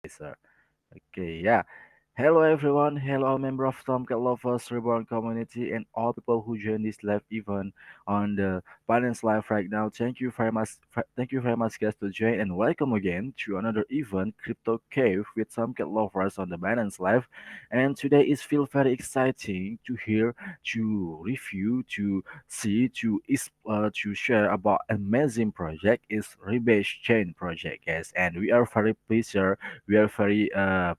sir. Okay, yeah. Hello everyone, hello all member of Tomcat Lovers Reborn community and all people who join this live event on the Binance Live right now. Thank you very much guys to join and welcome again to another event Crypto Cave with Tomcat Lovers on the Binance Live. And today is feel very exciting to hear, to review, to see, to share about amazing project is Rebase Chain project guys, and we are very pleased we are very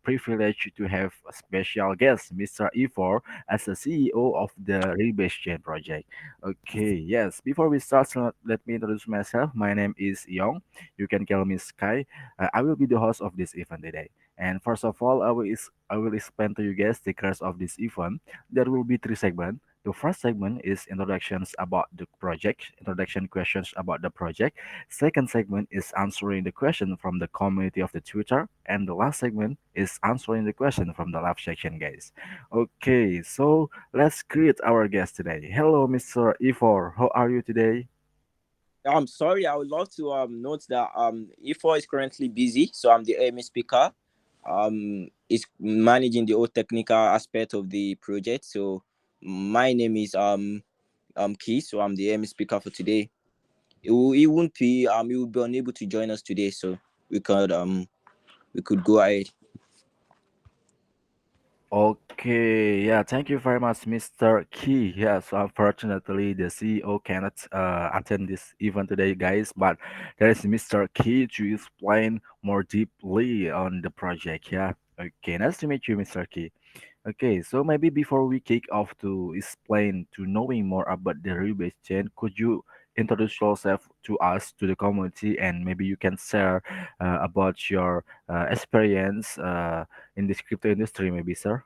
privileged to have a special guest, Mr. Ivor, as the CEO of the Rebase Chain project. Okay, yes. Before we start, so let me introduce myself. My name is Yong. You can call me Sky. I will be the host of this event today. And first of all, I will explain to you guys the course of this event. There will be three segments. The first segment is introductions about the project, introduction questions about the project. Second segment is answering the question from the community of the Twitter, and the last segment is answering the question from the live section, guys. Okay, so let's greet our guest today. Hello, Mr. Ivor. How are you today? I'm sorry. I would love to note that Ifo is currently busy, so I'm the AMA speaker. Is managing the whole technical aspect of the project. So my name is Key, so I'm the AMA speaker for today. He won't be he will be unable to join us today, so we could um we could go ahead. Okay, yeah, thank you very much, Mr. Key. Yes, unfortunately, the CEO cannot attend this event today, guys, but there is Mr. Key to explain more deeply on the project. Yeah, okay, nice to meet you, Mr. Key. Okay, so maybe before we kick off to explain to knowing more about the rebate chain, could you introduce yourself to us, to the community, and maybe you can share about your experience in this crypto industry, maybe, sir?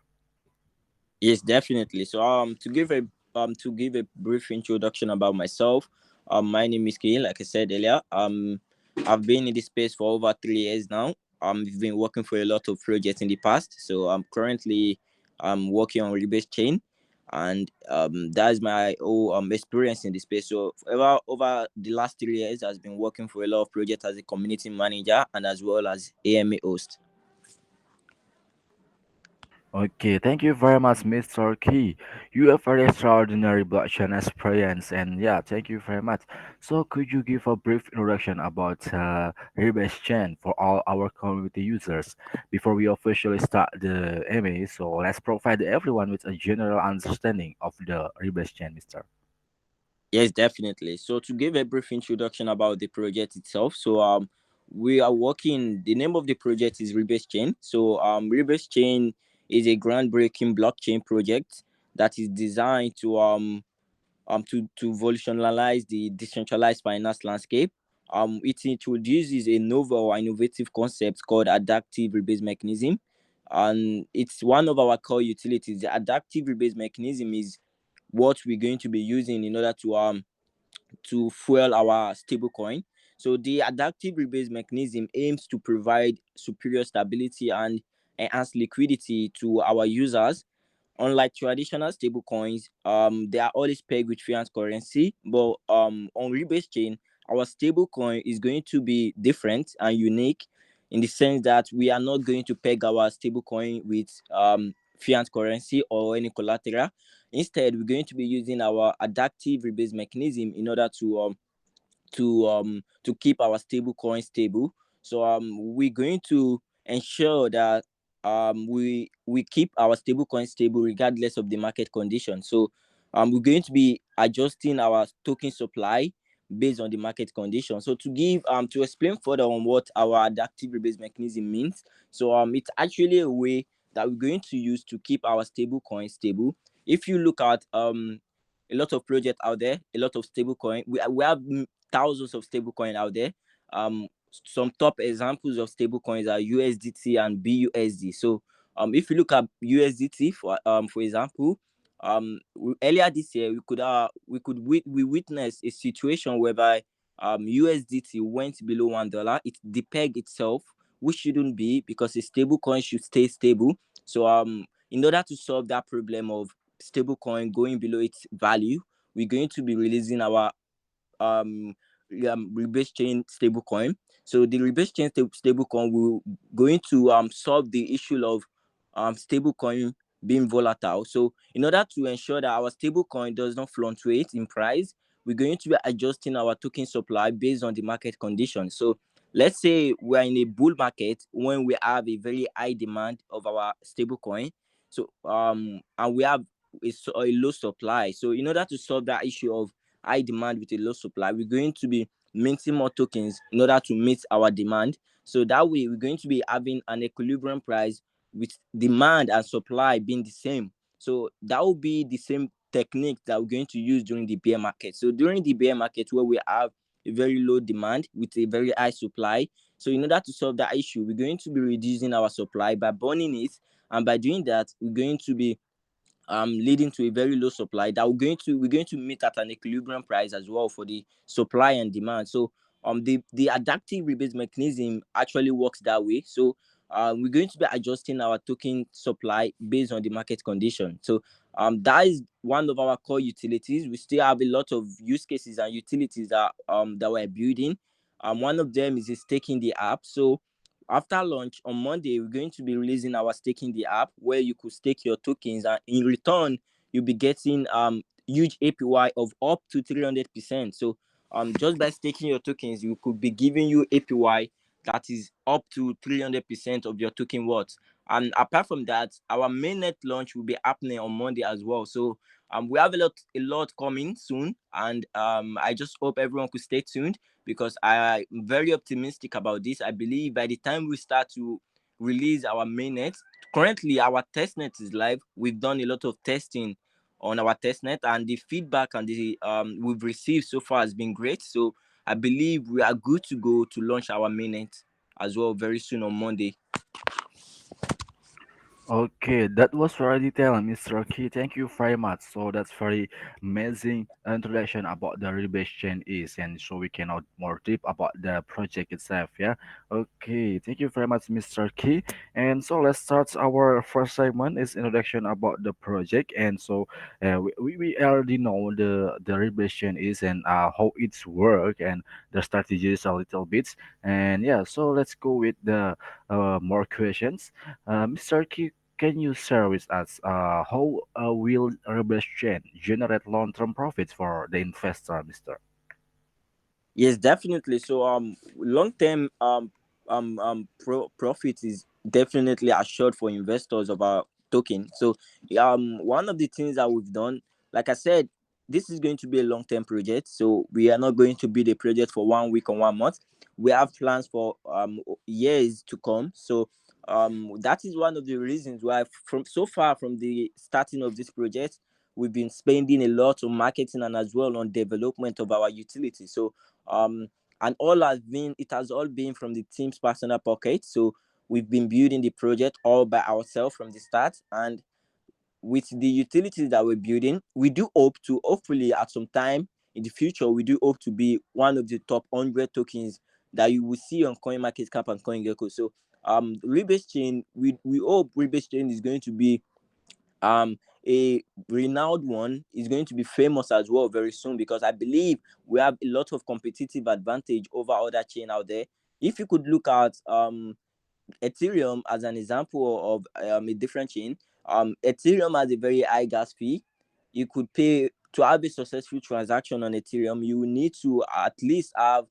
Yes, definitely. So to give a brief introduction about myself, my name is Kay. Like I said earlier, I've been in this space for over 3 years now. We've been working for a lot of projects in the past. So I'm currently working on Rebase Chain, and that's my whole experience in the space. So over the last 3 years, I've been working for a lot of projects as a community manager and as well as AMA host. Okay, thank you very much, Mr. Key. You have very extraordinary blockchain experience, and yeah, thank you very much. So, could you give a brief introduction about Rebase Chain for all our community users before we officially start the MA? So, let's provide everyone with a general understanding of the Rebase Chain, Mister. Yes, definitely. So to give a brief introduction about the project itself, so we are working. The name of the project is Rebase Chain. So Rebase Chain is a groundbreaking blockchain project that is designed to revolutionize the decentralized finance landscape. It introduces a novel, innovative concept called adaptive rebase mechanism, and it's one of our core utilities. The adaptive rebase mechanism is what we're going to be using in order to fuel our stablecoin. So the adaptive rebase mechanism aims to provide superior stability and enhance liquidity to our users. Unlike traditional stablecoins, they are always pegged with fiat currency, but on Rebase chain, our stablecoin is going to be different and unique in the sense that we are not going to peg our stablecoin with fiat currency or any collateral. Instead, we're going to be using our adaptive rebase mechanism in order to keep our stable coin stable. So we're going to ensure that we keep our stable coin stable regardless of the market condition. So we're going to be adjusting our token supply based on the market condition. So to explain further on what our adaptive rebase mechanism means, so it's actually a way that we're going to use to keep our stable coin stable. If you look at a lot of projects out there, a lot of stable coin, we have thousands of stablecoin out there. Some top examples of stablecoins are USDT and BUSD. So, if you look at USDT for example, earlier this year we witnessed a situation whereby USDT went below $1. It's the peg itself, which shouldn't be because a stablecoin should stay stable. So, in order to solve that problem of stablecoin going below its value, we're going to be releasing our um rebase chain stablecoin. So the rebase chain stablecoin will going to solve the issue of stablecoin being volatile. So in order to ensure that our stablecoin does not fluctuate in price, we're going to be adjusting our token supply based on the market conditions. So let's say we're in a bull market when we have a very high demand of our stablecoin. So and we have a low supply. So in order to solve that issue of high demand with a low supply, we're going to be minting more tokens in order to meet our demand. So that way, we're going to be having an equilibrium price with demand and supply being the same. So that will be the same technique that we're going to use during the bear market. So during the bear market, where we have a very low demand with a very high supply, so in order to solve that issue, we're going to be reducing our supply by burning it, and by doing that, we're going to be leading to a very low supply that we're going to meet at an equilibrium price as well for the supply and demand. So the adaptive rebate mechanism actually works that way. So we're going to be adjusting our token supply based on the market condition. So that is one of our core utilities. We still have a lot of use cases and utilities that we're building. One of them is staking the app. So after launch on Monday, we're going to be releasing our staking the app where you could stake your tokens, and in return, you'll be getting huge APY of up to 300%. So just by staking your tokens, you could be giving you APY that is up to 300% of your token worth. And apart from that, our mainnet launch will be happening on Monday as well. So we have a lot coming soon, and I just hope everyone could stay tuned because I'm very optimistic about this. I believe by the time we start to release our mainnet, currently our testnet is live. We've done a lot of testing on our testnet, and the feedback and the we've received so far has been great. So I believe we are good to go to launch our mainnet as well very soon on Monday. Okay, that was very detailed, Mr. Key. Thank you very much. So that's very amazing introduction about the rebase chain is, and so we can know more deep about the project itself. Yeah. Okay, thank you very much, Mr. Key. And so let's start our first segment is introduction about the project. And so we already know the rebase chain is and how it's work and the strategies a little bit. And yeah, so let's go with the more questions. Mr. Key, can you share with us how will Rebel Chain generate long-term profits for the investor, Mister? Yes, definitely. So long term profit is definitely assured for investors of our token. So one of the things that we've done, like I said, this is going to be a long term project. So we are not going to build a project for 1 week or 1 month. We have plans for years to come. So that is one of the reasons why from so far from the starting of this project, we've been spending a lot on marketing and as well on development of our utility. So um and all has been it has all been from the team's personal pocket. So we've been building the project all by ourselves from the start, and with the utilities that we're building, we do hope to hopefully at some time in the future, we do hope to be one of the top 100 tokens that you will see on CoinMarketCap and CoinGecko. So rebase chain, we hope rebase chain is going to be a renowned one, is going to be famous as well very soon, because I believe we have a lot of competitive advantage over other chain out there. If you could look at Ethereum as an example of a different chain, Ethereum has a very high gas fee. You could pay to have a successful transaction on Ethereum. You will need to at least have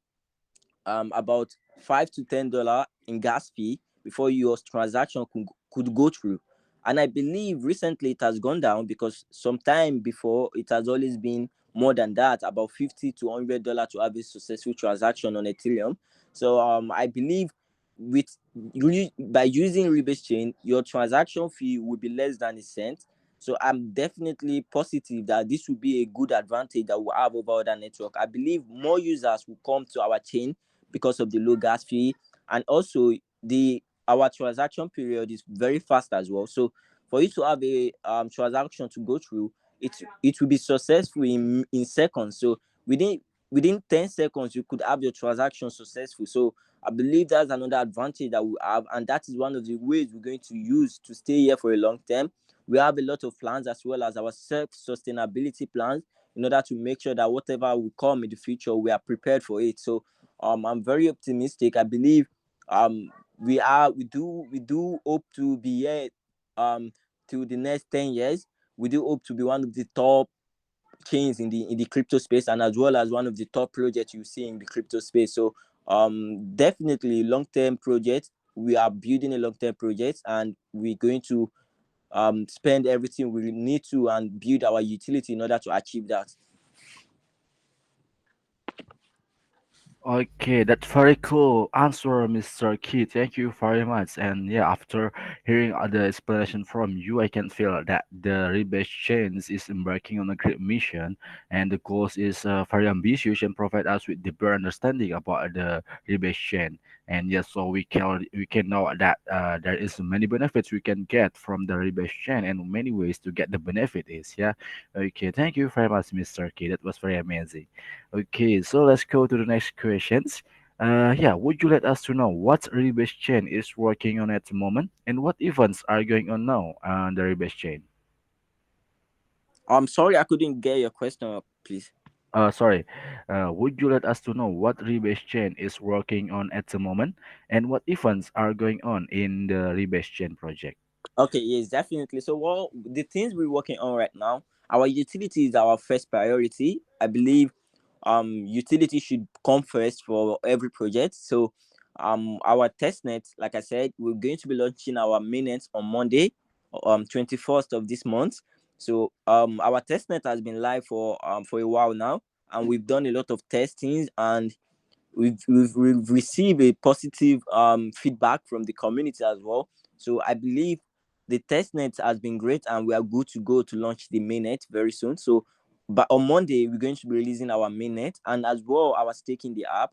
about $5 to $10 in gas fee before your transaction could go through. And I believe recently it has gone down, because sometime before it has always been more than that, about $50 to $100 to have a successful transaction on Ethereum. So I believe with by using rebase chain, your transaction fee will be less than a cent. So I'm definitely positive that this will be a good advantage that we'll have over other network. I believe more users will come to our chain because of the low gas fee, and also the our transaction period is very fast as well. So for you to have a transaction to go through, it will be successful in seconds. So within 10 seconds you could have your transaction successful. So I believe that's another advantage that we have, and that is one of the ways we're going to use to stay here for a long term. We have a lot of plans as well as our self sustainability plans. in order to make sure that whatever will come in the future, we are prepared for it. So I'm very optimistic. I believe we do hope to be here um to the next 10 years. We do hope to be one of the top chains in the crypto space, and as well as one of the top projects you see in the crypto space. So definitely long-term project. We are building a long-term project, and we're going to spend everything we need to and build our utility in order to achieve that. Okay, that's very cool answer, Mr. Key. Thank you very much. And yeah, after hearing the explanation from you, I can feel that the rebase chains is embarking on a great mission, and the goals is very ambitious and provide us with deeper understanding about the rebase chain. And yes, so we can know that there is many benefits we can get from the rebase chain, and many ways to get the benefit is yeah. Okay, thank you very much, Mr. Key. That was very amazing. Okay, so let's go to the next questions. Yeah, would you let us to know what Rebase Chain is working on at the moment and what events are going on now on the Rebase Chain? I'm sorry, I couldn't get your question, please. Sorry. Would you let us to know what Rebase Chain is working on at the moment and what events are going on in the Rebase Chain project? Okay, yes, definitely. So, well, the things we're working on right now, our utility is our first priority. I believe utility should come first for every project. So, our testnet, like I said, we're going to be launching our mainnet on Monday, 21st of this month. So, our testnet has been live for a while now, and we've done a lot of testings, and we've received a positive feedback from the community as well. So I believe the testnet has been great, and we are good to go to launch the mainnet very soon. So, but on Monday we're going to be releasing our mainnet and as well our staking the app.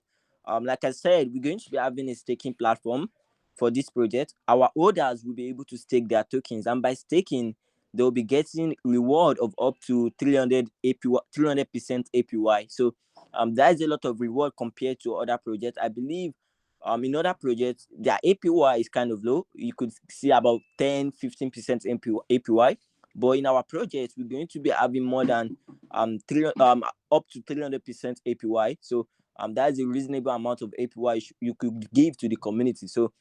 Like I said, we're going to be having a staking platform for this project. Our holders will be able to stake their tokens, and by staking, they'll be getting reward of up to 300 APY, 300% APY. So that is a lot of reward compared to other projects. I believe in other projects their APY is kind of low. You could see about 10-15% APY. But in our project, we're going to be having more than up to 300% APY. So that is a reasonable amount of APY you could give to the community. So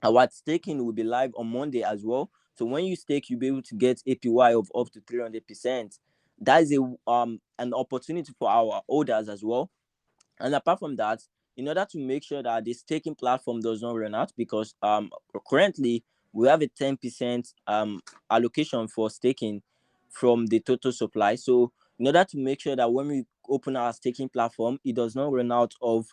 our staking will be live on Monday as well. So when you stake, you'll be able to get APY of up to 300%. That is a an opportunity for our holders as well. And apart from that, in order to make sure that the staking platform does not run out, because currently we have a 10% allocation for staking from the total supply. So in order to make sure that when we open our staking platform, it does not run out of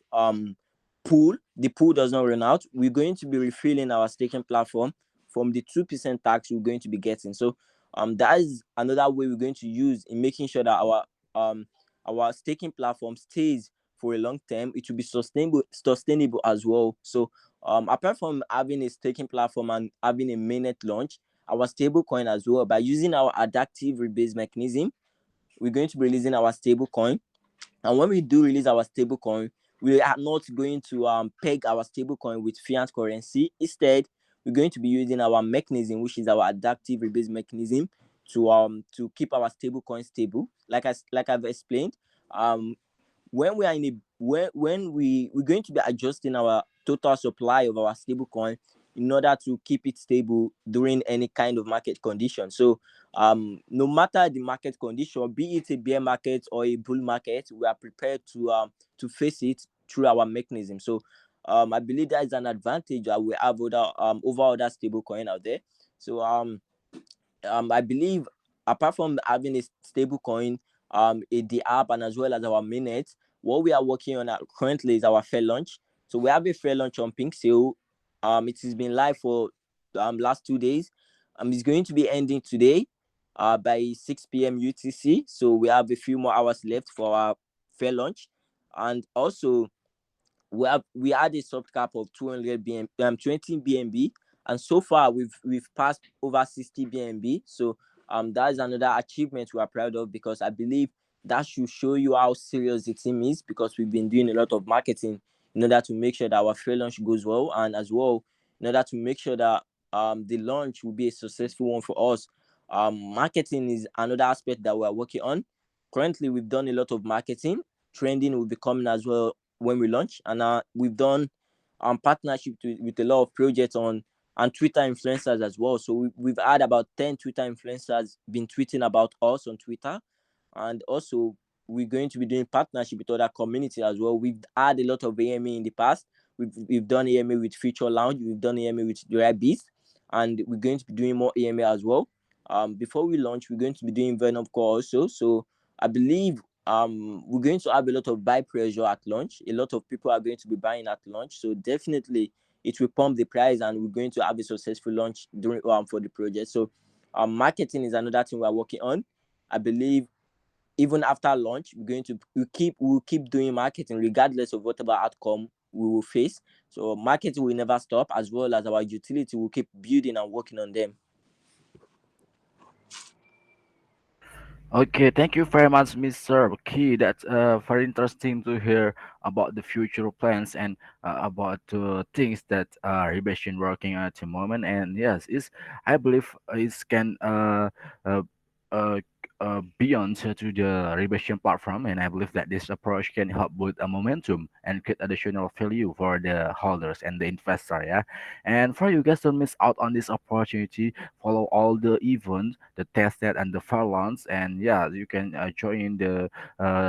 pool, the pool does not run out, we're going to be refilling our staking platform from the 2% tax we're going to be getting. So that is another way we're going to use in making sure that our staking platform stays for a long term. It will be sustainable as well. So apart from having a staking platform and having a mainnet launch, our stable coin as well, by using our adaptive rebase mechanism, we're going to be releasing our stable coin. And when we do release our stable coin, we are not going to peg our stable coin with fiat currency. Instead, we're going to be using our mechanism, which is our adaptive rebase mechanism, to keep our stable coin stable. Like I've explained, when we are in a when we're going to be adjusting our total supply of our stable coin in order to keep it stable during any kind of market condition. So no matter the market condition, be it a bear market or a bull market, we are prepared to face it through our mechanism. So I believe that is an advantage that we have over other stable coin out there. So I believe apart from having a stable coin, the app and as well as our minutes, what we are working on currently is our fair launch. So we have a fair launch on Pink Sale. It has been live for last 2 days. It's going to be ending today, by 6 p.m. UTC. So we have a few more hours left for our fair launch, and also we had a soft cap of 200 20 BNB, and so far we've passed over 60 BNB. So that is another achievement we are proud of, because I believe that should show you how serious the team is, because we've been doing a lot of marketing in order to make sure that our fair launch goes well, and as well in order to make sure that the launch will be a successful one for us. Marketing is another aspect that we're working on. currently we've done a lot of marketing. Trending will be coming as well when we launch, and we've done partnership with a lot of projects on and Twitter influencers as well. So we've had about 10 Twitter influencers been tweeting about us on Twitter, and also we're going to be doing partnership with other communities as well. We've had a lot of AMA in the past. We've done AMA with Future Lounge, we've done AMA with the Right Beast, and we're going to be doing more AMA as well. Before we launch, we're going to be doing Venom Core also. So I believe we're going to have a lot of buy pressure at launch. A lot of people are going to be buying at launch. So definitely it will pump the price, and we're going to have a successful launch during for the project. So marketing is another thing we're working on. I believe even after launch, we'll keep doing marketing regardless of whatever outcome we will face. So marketing will never stop, as well as our utility will keep building and working on them. Okay, thank you very much, Mr. Key. That's very interesting to hear about the future plans and about the things that Rebation working at the moment. And yes, it's I believe it can uh, uh, beyond to the Rebation platform, and I believe that this approach can help with a momentum and create additional value for the holders and the investor. Yeah, and for you guys to miss out on this opportunity, follow all the events, the testnet and the farlands, and yeah, you can join the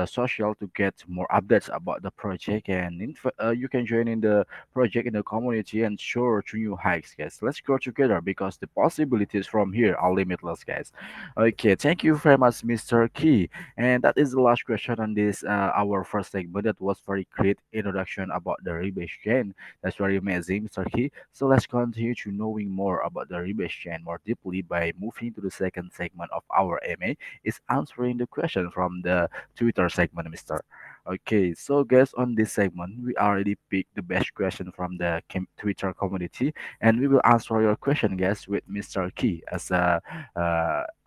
social to get more updates about the project, and you can join in the project in the community and soar to new heights, guys. Let's grow together because the possibilities from here are limitless, guys. Okay, thank you very much, Mr. Key. And that is the last question on this our first segment. That was very great introduction about the rebase chain. That's very amazing, Mr. Key. So let's continue to knowing more about the rebase chain more deeply by moving to the second segment of our MA. Is answering the question from the Twitter segment, Mr. Okay, so guys, on this segment, we already picked the best question from the Twitter community, and we will answer your question, guys, with Mr. Key as a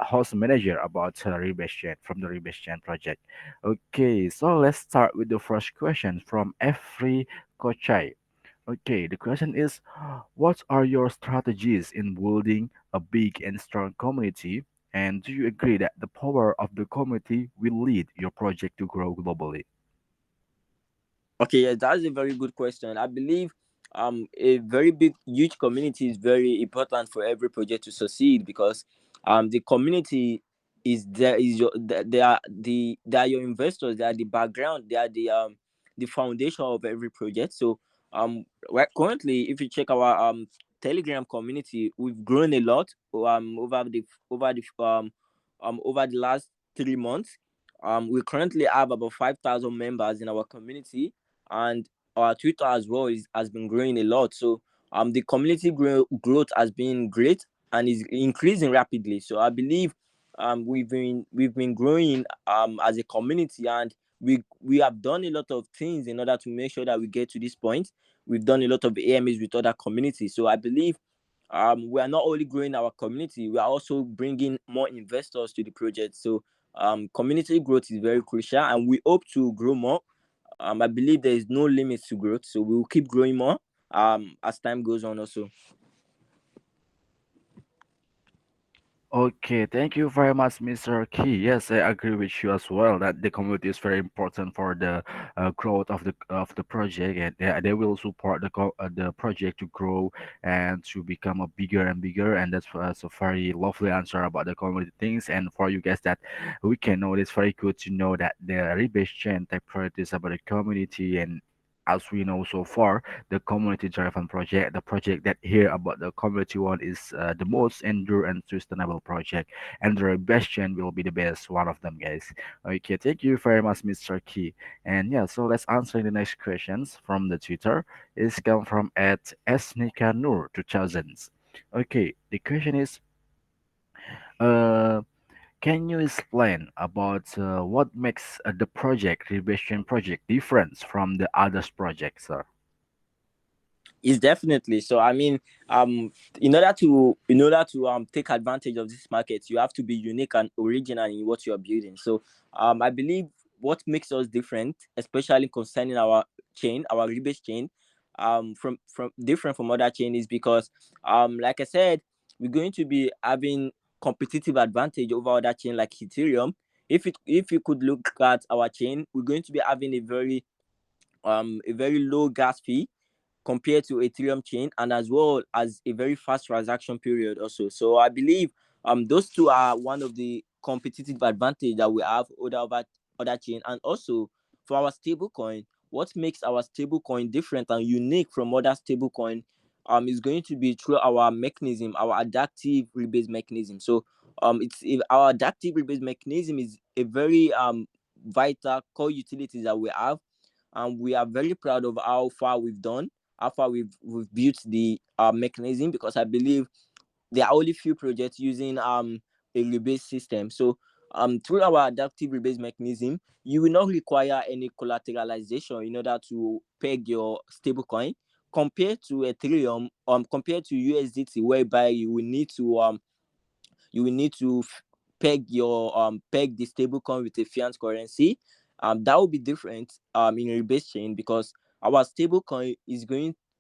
host manager about rebase chain from the rebase chain project. Okay, so let's start with the first question from Every Kochai. Okay, the question is, what are your strategies in building a big and strong community? And do you agree that the power of the community will lead your project to grow globally? Okay, yeah, that's a very good question. I believe a very big huge community is very important for every project to succeed, because the community is your they are your investors, they are the background, they are the foundation of every project. So right, currently, if you check our Telegram community, we've grown a lot over the last 3 months. We currently have about 5,000 members in our community, and our Twitter as well has been growing a lot. So the community growth has been great and is increasing rapidly. So I believe we've been growing as a community, and we have done a lot of things in order to make sure that we get to this point. We've done a lot of AMAs with other communities. So I believe we are not only growing our community, we are also bringing more investors to the project. So community growth is very crucial, and we hope to grow more. I believe there is no limit to growth, so we will keep growing more as time goes on also. Okay, thank you very much, Mr. Key. Yes, I agree with you as well that the community is very important for the growth of the project, and they will support the project to grow and to become a bigger and bigger. And that's a very lovely answer about the community things. And for you guys that we can know, it's very good to know that the rebase chain take priorities about the community. And as we know so far, the community driven project, the project that here about the community one is the most endure and sustainable project, and the Bastion will be the best one of them, guys. Okay, thank you very much, Mr. Key. And yeah, so let's answer the next questions from the Twitter. It's come from at Esnika Nur 2000s. Okay, the question is, uh can you explain about what makes the project Rebation project different from the others projects, sir? It's definitely so. I mean, in order to take advantage of this market, you have to be unique and original in what you are building. So I believe what makes us different, especially concerning our chain, our rebase chain, from different from other chain, is because like I said, we're going to be having competitive advantage over other chain like Ethereum. If you could look at our chain, we're going to be having a very low gas fee compared to Ethereum chain, and as well as a very fast transaction period also. So I believe those two are one of the competitive advantage that we have over other chain. And also for our stable coin, what makes our stable coin different and unique from other stable coin is going to be through our mechanism, our adaptive rebase mechanism. So it's if our adaptive rebase mechanism is a very vital core utility that we have, and we are very proud of how far we've done, how far we've built the mechanism, because I believe there are only few projects using a rebase system. So through our adaptive rebase mechanism, you will not require any collateralization in order to peg your stablecoin, compared to Ethereum, compared to USDT, whereby you will need to peg the stable coin with a fiat currency. That will be different in a rebase chain, because our stable coin is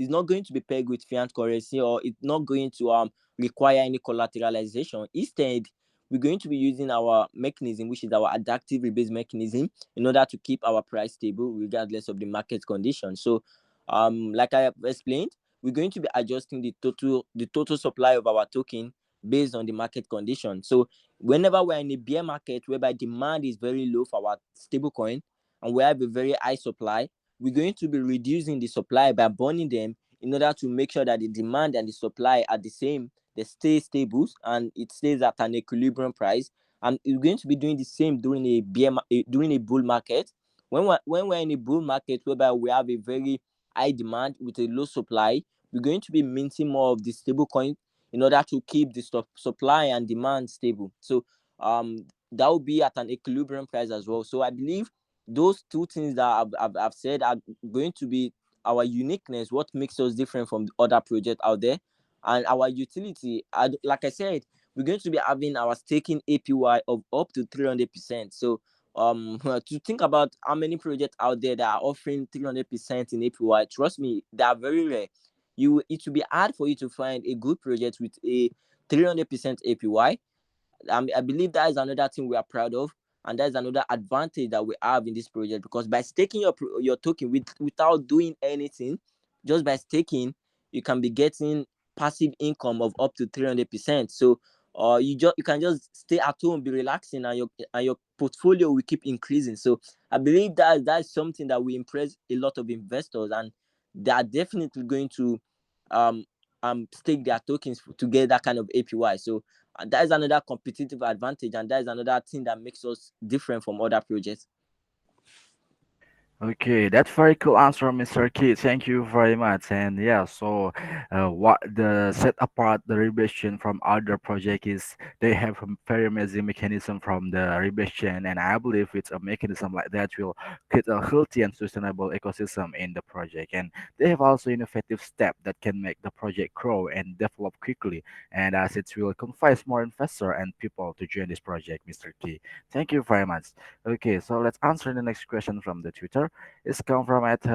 not going to be pegged with fiat currency, or it's not going to require any collateralization. Instead, we're going to be using our mechanism, which is our adaptive rebase mechanism, in order to keep our price stable regardless of the market condition. So like I have explained, we're going to be adjusting the total supply of our token based on the market condition. So whenever we're in a bear market whereby demand is very low for our stable coin, and we have a very high supply, we're going to be reducing the supply by burning them, in order to make sure that the demand and the supply are the same, they stay stable, and it stays at an equilibrium price. And we're going to be doing the same during during a bull market. When we're in a bull market whereby we have a very high demand with a low supply, we're going to be minting more of the stable coin, in order to keep the supply and demand stable. So that will be at an equilibrium price as well. So I believe those two things that I've said are going to be our uniqueness, what makes us different from the other project out there. And our utility, like I said, we're going to be having our staking APY of up to 300%. So to think about how many projects out there that are offering 300% in APY, trust me, they are very rare. It will be hard for you to find a good project with a 300% APY. I believe that is another thing we are proud of, and that is another advantage that we have in this project, because by staking your token without doing anything, just by staking, you can be getting passive income of up to 300%. So you can just stay at home, be relaxing, and your portfolio will keep increasing. So I believe that's something that will impress a lot of investors, and they are definitely going to um stake their tokens to get that kind of APY. So that is another competitive advantage, and that is another thing that makes us different from other projects. Okay, that's very cool answer, Mr. Key. Thank you very much. And yeah, so what the set apart the rebase chain from other project is they have a very amazing mechanism from the rebase chain, and I believe it's a mechanism like that will create a healthy and sustainable ecosystem in the project. And they have also innovative step that can make the project grow and develop quickly, and as it will convince more investor and people to join this project, Mr. Key. Thank you very much. Okay, so let's answer the next question from the Twitter. It's come from at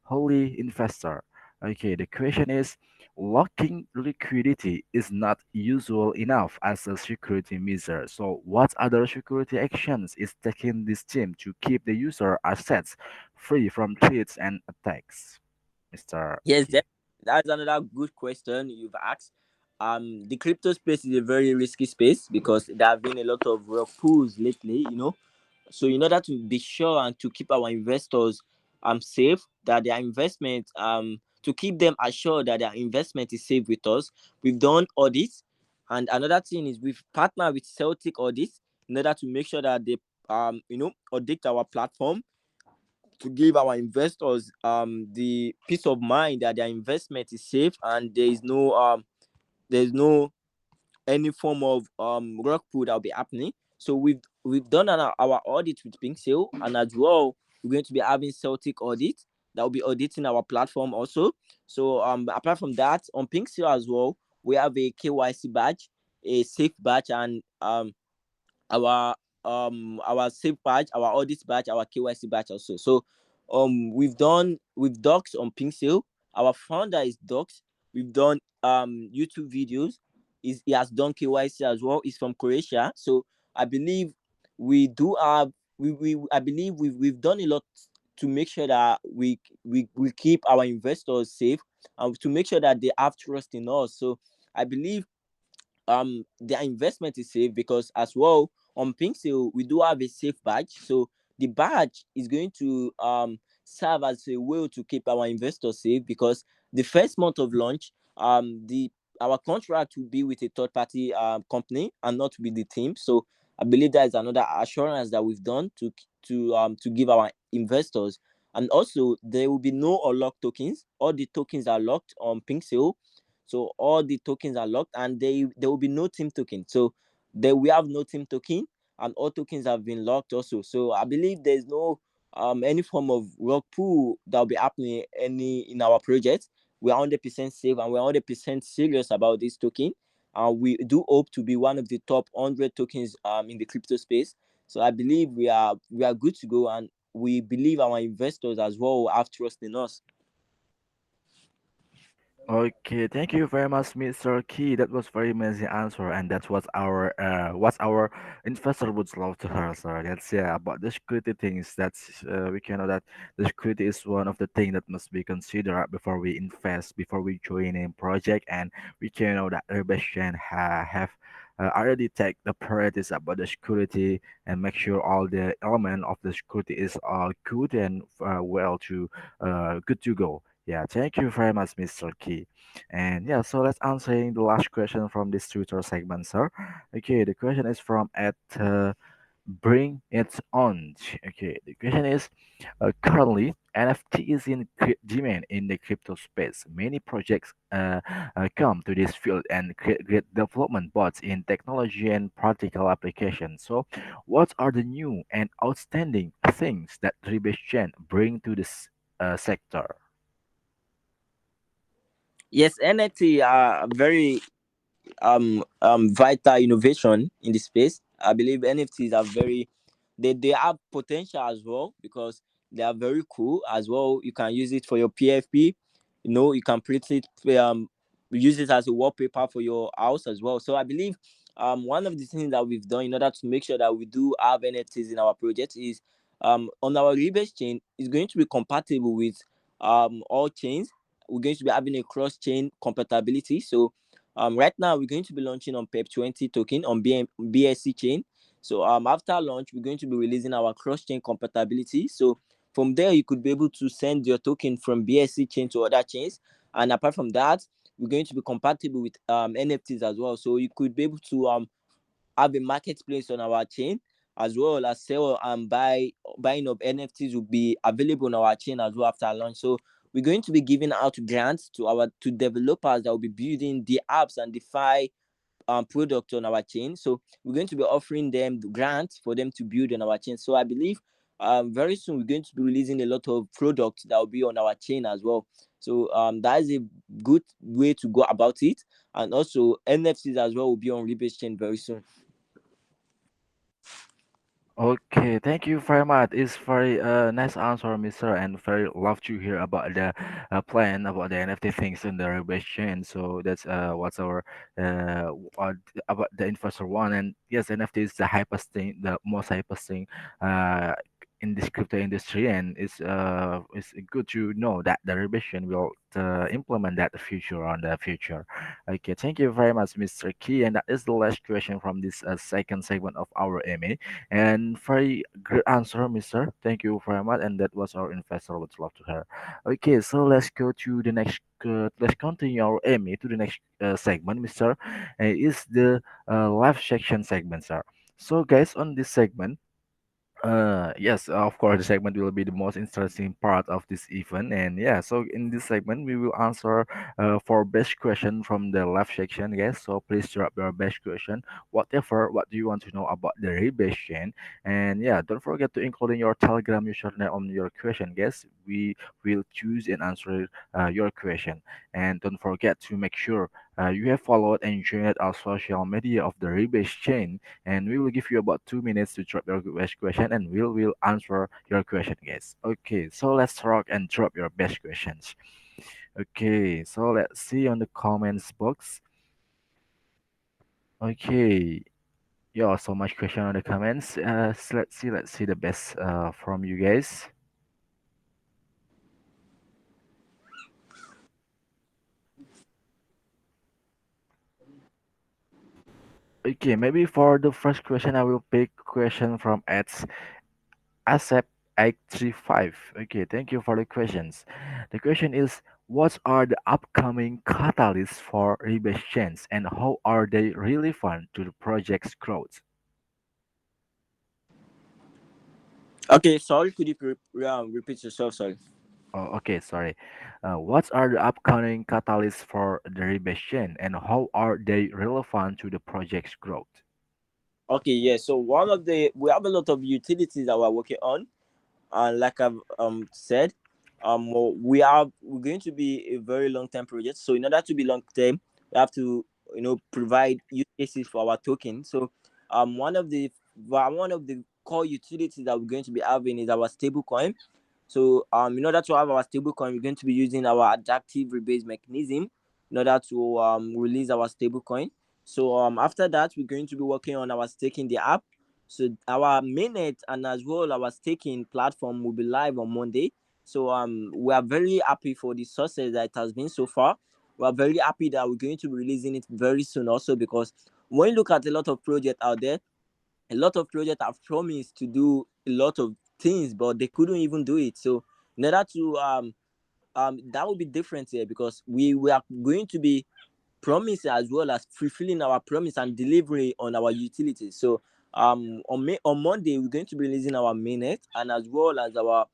Holy Investor. Okay, the question is, locking liquidity is not usual enough as a security measure. So what other security actions is taking this team to keep the user assets free from threats and attacks? Mr. Yes, Key. that's another good question you've asked. The crypto space is a very risky space, because there have been a lot of rug pulls lately. So in order to be sure and to keep our investors safe, that their investment to keep them assured that their investment is safe with us, we've done audits. And another thing is we've partnered with Celtic Audits, in order to make sure that they audit our platform, to give our investors the peace of mind that their investment is safe, and there is no any form of rug pull that will be happening. So we've done our audit with Pink Sale, and as well we're going to be having Celtic audit that will be auditing our platform also. So apart from that, on Pink Sale as well, we have a KYC badge, a safe badge, and our our safe badge, our audit badge, our KYC badge also. So we've docs on Pink Sale. Our founder is docs. We've done YouTube videos. He has done KYC as well. He's from Croatia. So I believe we do have we I believe we've done a lot to make sure that we keep our investors safe, and to make sure that they have trust in us. So I believe their investment is safe, because as well on pink sale we do have a safe badge. So the badge is going to serve as a way to keep our investors safe, because the first month of launch, the our contract will be with a third party company and not with the team. So I believe that is another assurance that we've done to give our investors. And also there will be no unlocked tokens. All the tokens are locked on pink sale. So all the tokens are locked, and there will be no team token. So there we have no team token, and all tokens have been locked also. So I believe there's no any form of rug pull that will be happening any in our project. We are 100% safe, and we're 100% serious about this token. We do hope to be one of the top 100 tokens in the crypto space. So I believe we are good to go, and we believe our investors as well have trust in us. Okay, thank you very much, Mr. Key. That was very amazing answer, and that's what our investor would love to hear. So that's yeah about the security things. That's we can know that the security is one of the things that must be considered before we invest, before we join a project, and we can know that Rebation have already take the priorities about the security and make sure all the element of the security is good and good to go. Yeah, thank you very much, Mr. Key. And yeah, so let's answering the last question from this Twitter segment, sir. Okay, the question is from at Bring It On. Okay, the question is currently NFT is in demand in the crypto space. Many projects come to this field and create great development bots in technology and practical applications. So, what are the new and outstanding things that Rebase Chain bring to this sector? Yes, NFT are very vital innovation in the space. I believe NFTs are very they have potential as well, because they are very cool as well. You can use it for your PFP. You can print it, use it as a wallpaper for your house as well. So I believe one of the things that we've done in order to make sure that we do have NFTs in our project is on our rebase chain is going to be compatible with all chains. We're going to be having a cross chain compatibility. So right now we're going to be launching on PEP20 token on BSC chain. So after launch, we're going to be releasing our cross chain compatibility. So from there, you could be able to send your token from BSC chain to other chains. And apart from that, we're going to be compatible with NFTs as well. So you could be able to have a marketplace on our chain, as well as sell and buying of NFTs will be available on our chain as well after launch. So we're going to be giving out grants to developers that will be building the apps and DeFi product on our chain. So we're going to be offering them the grants for them to build on our chain. So I believe very soon we're going to be releasing a lot of products that will be on our chain as well. So that is a good way to go about it. And also NFTs as well will be on Rebase chain very soon. Okay, thank you very much. It's very nice answer, Mister, and very love to hear about the plan about the NFT things in the Rebase chain. So that's what's our about the investor one. And yes, NFT is the hypest thing, the most hypest thing uh in this crypto industry, and it's good to know that the Rebase chain will implement that future on the future. Okay, thank you very much, Mr. Key, and that is the last question from this second segment of our MA. And very great answer, Mister. Thank you very much. And that was our investor would love to hear. Okay, so let's go to the next. Let's continue our Emmy to the next segment, Mister. Is the live section segment, sir. So, guys, on this segment, yes, of course, the segment will be the most interesting part of this event. And yeah, so in this segment, we will answer for best question from the left section, guys. So please drop your best question, whatever, what do you want to know about the rebase chain. And yeah, don't forget to include in your Telegram username on your question, guys. We will choose and answer your question. And don't forget to make sure you have followed and joined our social media of the rebase chain, and we will give you about 2 minutes to drop your best question, and we will answer your question, guys. Okay, so let's rock and drop your best questions. Okay, so let's see on the comments box. Okay, Yeah, so much question on the comments. Let's see the best from you guys. Okay, maybe for the first question, I will pick question from Accept 835. Okay, thank you for the questions. The question is, what are the upcoming catalysts for rebase chains and how are they relevant to the project's growth? Okay, sorry, could you repeat yourself? Sorry. Oh, okay, sorry. What are the upcoming catalysts for the rebase chain and how are they relevant to the project's growth? Okay, yeah. So one of the we have a lot of utilities that we're working on, and like I've said, we're going to be a very long term project. So in order to be long term, we have to provide use cases for our token. So one of the core utilities that we're going to be having is our stable coin. So in order to have our stable coin, we're going to be using our adaptive rebase mechanism in order to release our stable coin. So after that, we're going to be working on our staking the app. So our mainnet and as well our staking platform will be live on Monday. So we are very happy for the success that it has been so far. We are very happy that we're going to be releasing it very soon also, because when you look at a lot of projects out there, a lot of projects have promised to do a lot of things, but they couldn't even do it. So in order to that will be different here, because we are going to be promise as well as fulfilling our promise and delivery on our utilities. So on Monday we're going to be releasing our mainnet and as well as our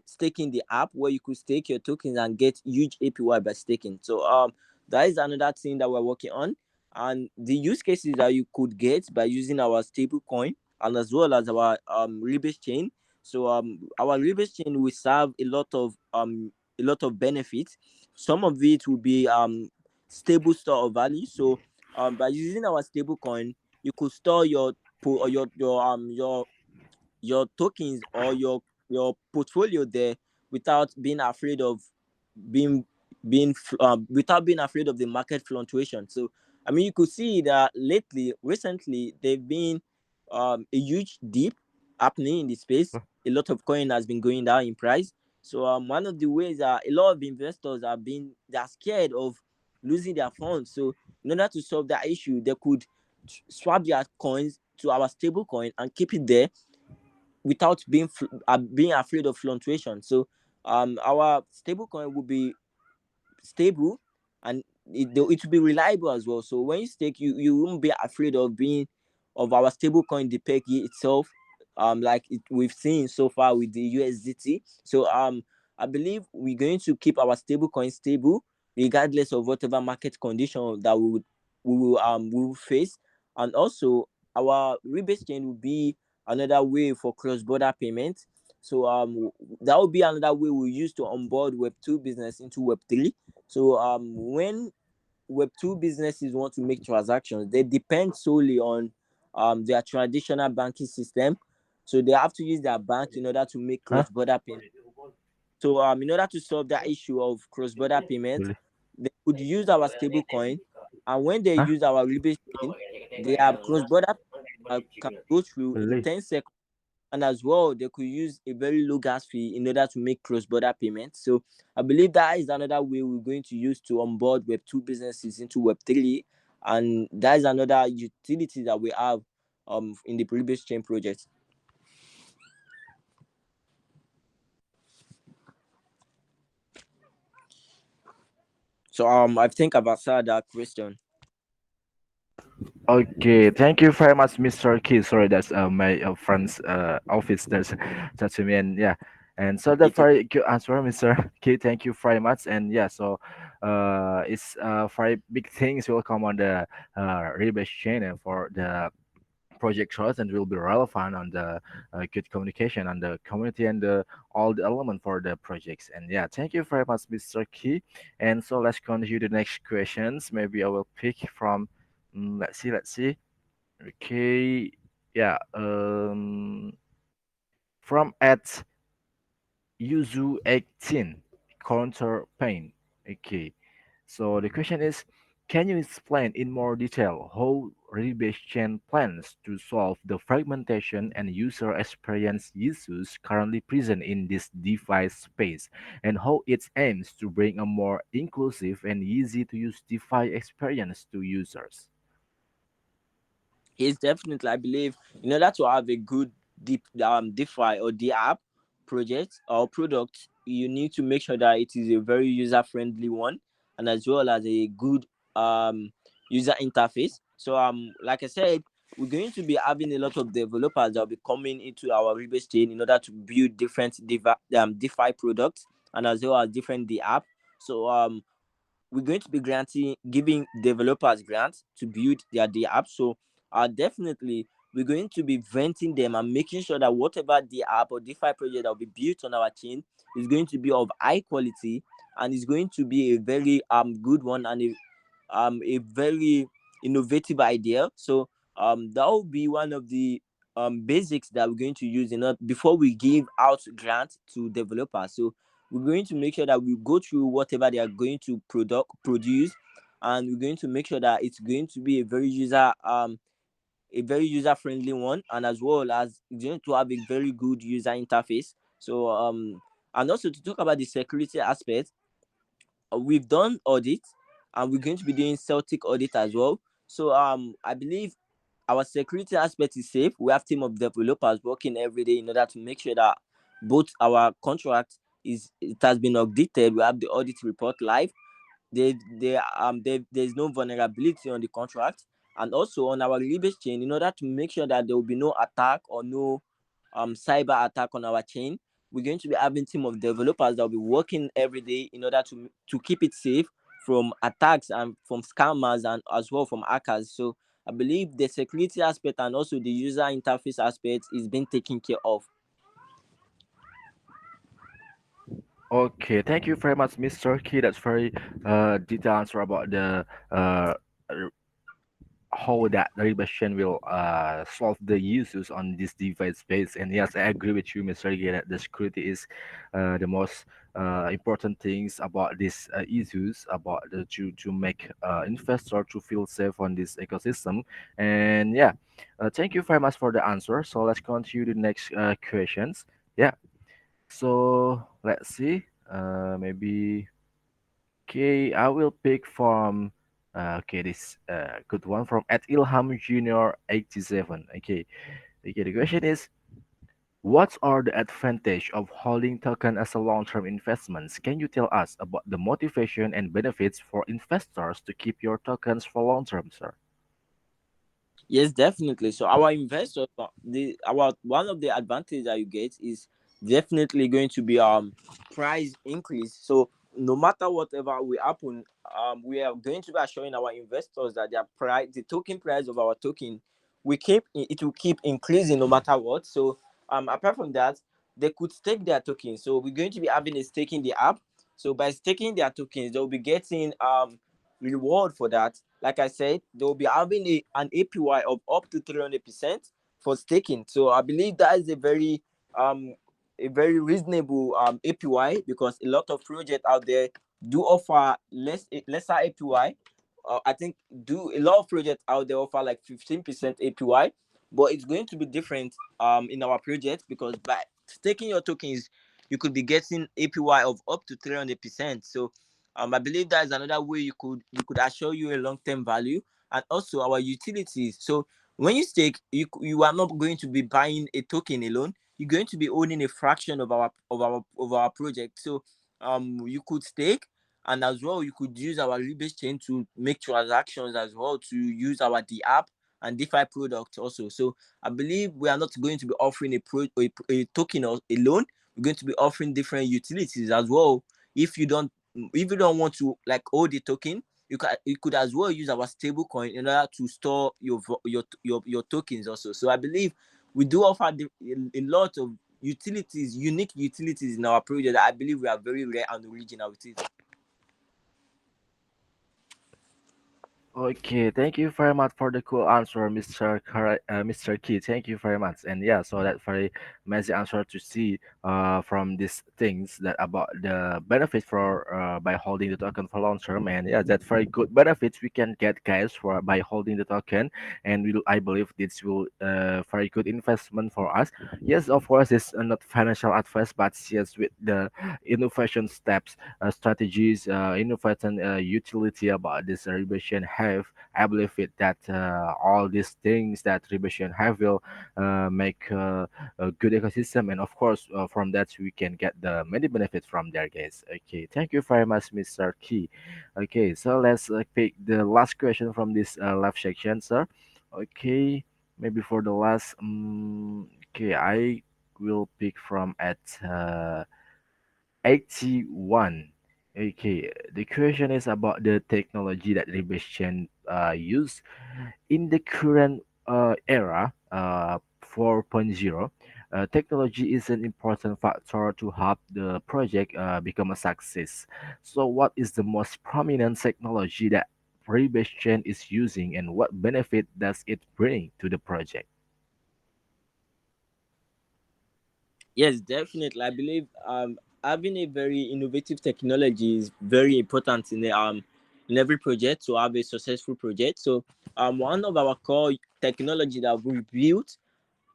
staking the app, where you could stake your tokens and get huge APY by staking. So that is another thing that we're working on, and the use cases that you could get by using our stable coin and as well as our rebase chain. So our rebase chain will serve a lot of benefits. Some of it will be stable store of value. So by using our stable coin, you could store or your tokens or your portfolio there without being afraid of being without being afraid of the market fluctuation. So I mean, you could see that recently they've been a huge dip happening in the space. A lot of coin has been going down in price. So one of the ways that a lot of investors they're scared of losing their funds. So in order to solve that issue, they could swap their coins to our stable coin and keep it there without being afraid of fluctuation. So our stable coin will be stable, and it will be reliable as well. So when you stake, you won't be afraid of being of our stable coin, the peg itself, like we've seen so far with the USDT. So I believe we're going to keep our stable coin stable regardless of whatever market condition that we will face. And also our rebase chain will be another way for cross-border payment. So that will be another way we use to onboard Web2 business into Web3. So when Web2 businesses want to make transactions, they depend solely on their traditional banking system. So they have to use their bank in order to make Huh? cross-border payment. So in order to solve that issue of cross-border payment, Really? they could use our stable coin, and when they Huh? use our rebate chain, their cross-border can go through in Really? 10 seconds, and as well they could use a very low gas fee in order to make cross-border payments. So I believe that is another way we're going to use to onboard Web2 businesses into Web3, and that is another utility that we have in the previous chain project. So I think I've answered that question. Okay, thank you very much, Mr. Key. Sorry, that's my friend's office. That's me, and yeah, and so that It's okay. very good answer, Mr. Key. Thank you very much, and yeah, so it's very big things will come on the rebase chain and for the project trust and will be relevant on the good communication and the community and the all the element for the projects. And yeah, thank you very much, Mr. Key. And so let's continue the next questions. Maybe I will pick from. Let's see. Okay, yeah. From at Yuzu 18 counter pain. Okay. So the question is, Can you explain in more detail how Rebase Chain plans to solve the fragmentation and user experience issues currently present in this DeFi space, and how it aims to bring a more inclusive and easy to use DeFi experience to users? Yes, definitely. I believe in order to have a good deep DeFi or the app project or product, you need to make sure that it is a very user friendly one, and as well as a good um user interface. So like I said, we're going to be having a lot of developers that will be coming into our Rebase chain in order to build different DeFi products, and as well as different the app. So we're going to be granting giving developers grants to build their app. So definitely we're going to be venting them and making sure that whatever the app or DeFi project that will be built on our chain is going to be of high quality, and is going to be a very good one, and a very innovative idea. So that will be one of the basics that we're going to use in order before we give out grants to developers. So we're going to make sure that we go through whatever they are going to produce, and we're going to make sure that it's going to be a very user friendly one, and as well as it's going to have a very good user interface. So and also to talk about the security aspect, we've done audit, and we're going to be doing Celtic audit as well. So I believe our security aspect is safe. We have team of developers working every day in order to make sure that both our contract is it has been audited. We have the audit report live. There's no vulnerability on the contract, and also on our Libes chain, in order to make sure that there will be no attack or no cyber attack on our chain. We're going to be having team of developers that will be working every day in order to keep it safe from attacks and from scammers, and as well from hackers. So I believe the security aspect and also the user interface aspect is being taken care of. Okay, thank you very much, Mr. Key. That's very detailed answer about the how that regulation will solve the issues on this device space. And yes, I agree with you, Mr. Again, that the security is the most important things about these issues about to make investor to feel safe on this ecosystem. And yeah, thank you very much for the answer. So let's continue the next questions. Yeah. So let's see. Maybe. Okay, I will pick from okay this good one from at Ilham Junior 87. Okay, the question is, what are the advantage of holding token as a long-term investments? Can you tell us about the motivation and benefits for investors to keep your tokens for long term, sir? Yes, definitely. So our investors, the our one of the advantage that you get is definitely going to be price increase. So no matter whatever will happen, we are going to be assuring our investors that their price, the token price of our token, it will keep increasing no matter what. So apart from that, they could stake their tokens. So we're going to be having a stake in the app. So by staking their tokens, they'll be getting reward for that. Like I said, they'll be having an APY of up to 300% for staking. So I believe that is um a very reasonable APY, because a lot of projects out there do offer lesser APY. I think do a lot of projects out there offer like 15% APY, but it's going to be different in our project, because by staking your tokens, you could be getting APY of up to 300%. So I believe that is another way you could assure you a long-term value, and also our utilities. So when you stake, you are not going to be buying a token alone. You're going to be owning a fraction of our project. So you could stake, and as well you could use our Rebase chain to make transactions, as well to use our the app and DeFi product also. So I believe we are not going to be offering a token alone. We're going to be offering different utilities as well. If you don't want to like hold the token, you could as well use our stable coin in order to store your tokens also. So I believe we do offer a lot of utilities, unique utilities in our project that I believe we are very rare and original with it. Okay, thank you very much for the cool answer, Mr. Key. Thank you very much. And yeah, so that very amazing answer to see from these things that about the benefit for by holding the token for long term. And yeah, that very good benefits we can get, guys, for by holding the token. And I believe this will very good investment for us. Yes, of course, it's not financial advice, but yes, with the innovation steps, strategies, innovation utility about this Rebellion have. I believe it that all these things that Rebellion have will make a good ecosystem, and of course, from that we can get the many benefits from there, guys. Okay, thank you very much, Mr. Key. Okay, so let's pick the last question from this left section, sir. Okay, maybe for the last, okay, I will pick from at. 81. Okay, the question is about the technology that Rebation use in the current era 4.0. Technology is an important factor to help the project become a success. So, what is the most prominent technology that Rebation is using, and what benefit does it bring to the project? Yes, definitely. I believe having a very innovative technology is very important in every project to have a successful project. So one of our core technology that we built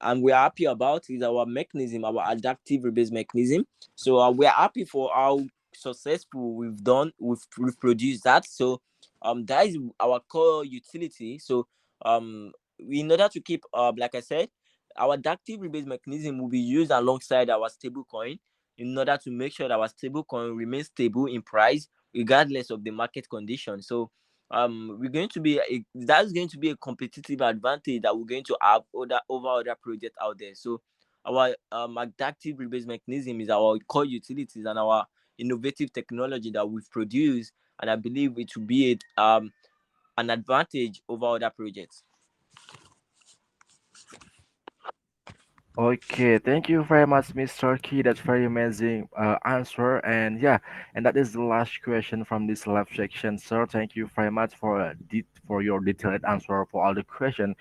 and we're happy about is our mechanism, our adaptive rebase mechanism. So we're happy for how successful we've produced that. So that is our core utility. So um in order to keep like I said, our adaptive rebase mechanism will be used alongside our stable coin in order to make sure that our stable coin remains stable in price regardless of the market condition. So we're going to be that's going to be a competitive advantage that we're going to have over other projects out there. So our adaptive rebase mechanism is our core utilities and our innovative technology that we've produced, and I believe it will be an advantage over other projects. Okay, thank you very much, Mr. Key. That's very amazing answer. And yeah, and that is the last question from this live section, sir. Thank you very much for for your detailed answer for all the question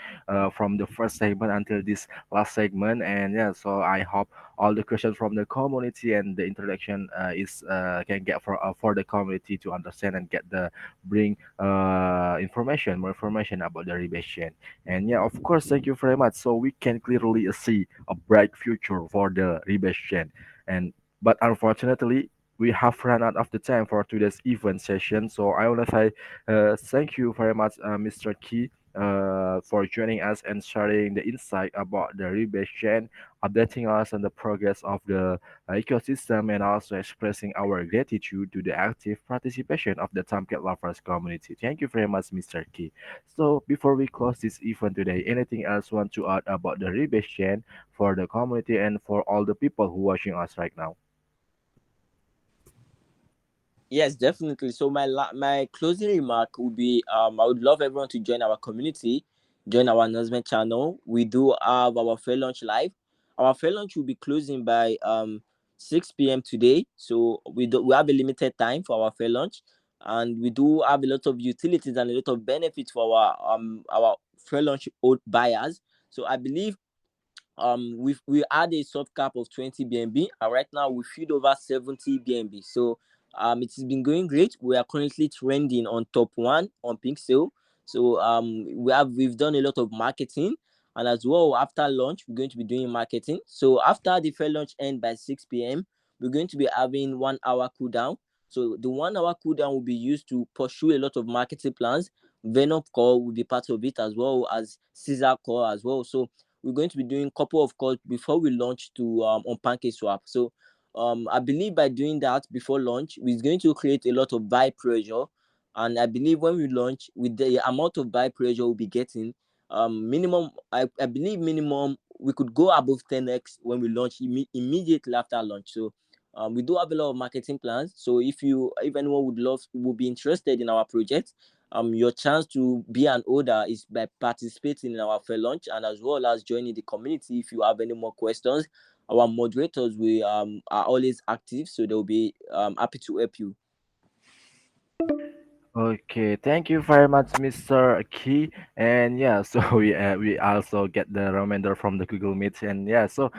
from the first segment until this last segment. And yeah, so I hope all the questions from the community and the introduction is can get for the community to understand and get the bring more information about the rebate. And yeah, of course, thank you very much. So we can clearly see a bright future for the Rebation. And but unfortunately, we have run out of the time for today's event session. So I want to say thank you very much, Mr. Key. For joining us and sharing the insight about the Rebation, updating us on the progress of the ecosystem, and also expressing our gratitude to the active participation of the Tomcat Lovers community. Thank you very much, Mr. Key. So before we close this event today, anything else want to add about the rebate chain for the community and for all the people who watching us right now? Yes, definitely. So my closing remark would be I would love everyone to join our community, join our announcement channel. We do have our fair launch live. Our fair launch will be closing by 6 p.m. today. So we have a limited time for our fair launch, and we do have a lot of utilities and a lot of benefits for our fair launch old buyers. So I believe we had a soft cap of 20 BNB, and right now we feed over 70 BNB. So it has been going great. We are currently trending on top one on pink sale. So we've done a lot of marketing, and as well after launch we're going to be doing marketing. So after the fair launch end by 6 p.m., we're going to be having 1 hour cooldown. So the 1 hour cooldown will be used to pursue a lot of marketing plans. Venom Core will be part of it, as well as Caesar Core as well. So we're going to be doing a couple of calls before we launch to on PancakeSwap. So I believe by doing that before launch, we're going to create a lot of buy pressure. And I believe when we launch, with the amount of buy pressure we'll be getting, minimum, I believe minimum, we could go above 10x when we launch immediately after launch. So we do have a lot of marketing plans. So if anyone would be interested in our project, your chance to be an order is by participating in our fair launch, and as well as joining the community. If you have any more questions, our moderators are always active, so they'll be happy to help you. Okay, thank you very much, Mr. Key. And yeah, so we also get the reminder from the Google Meet, and yeah, so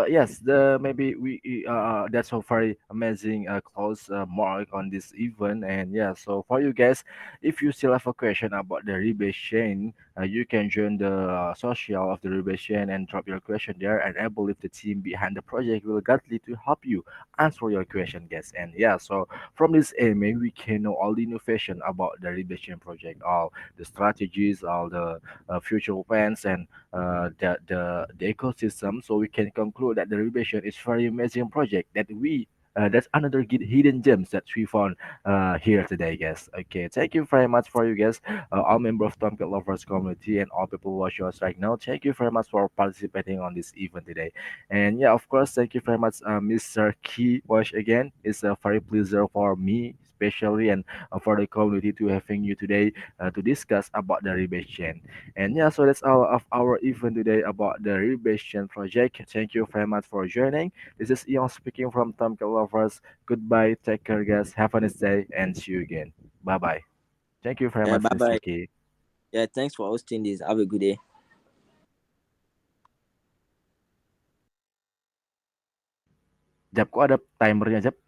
yes, the maybe that's a very amazing close mark on this event, and yeah, so for you guys, if you still have a question about the rebate chain, you can join the social of the rebate chain and drop your question there, and I believe the team behind the project will gladly to help you answer your question, guys. And yeah, so from this aiming, we can know all the innovation about the revision project, all the strategies, all the future plans, and the ecosystem. So we can conclude that the revision is very amazing project that we. That's another hidden gems that we found here today, guys. Okay, thank you very much for you guys, all member of Tomcat Lovers community and all people watching us right now. Thank you very much for participating on this event today. And yeah, of course, thank you very much, Mr. Key Wash again. It's a very pleasure for me, especially, and for the community to having you today to discuss about the rebate chain. And yeah, so that's all of our event today about the rebate chain project. Thank you very much for joining. This is Ion speaking from Tomcat Lovers. Goodbye, take care, guys. Have a nice day, and see you again. Bye bye. Thank you very Yeah, much, bye Mr. bye. Key. Yeah, thanks for hosting this. Have a good day. Jap, kok ada timernya, Jap?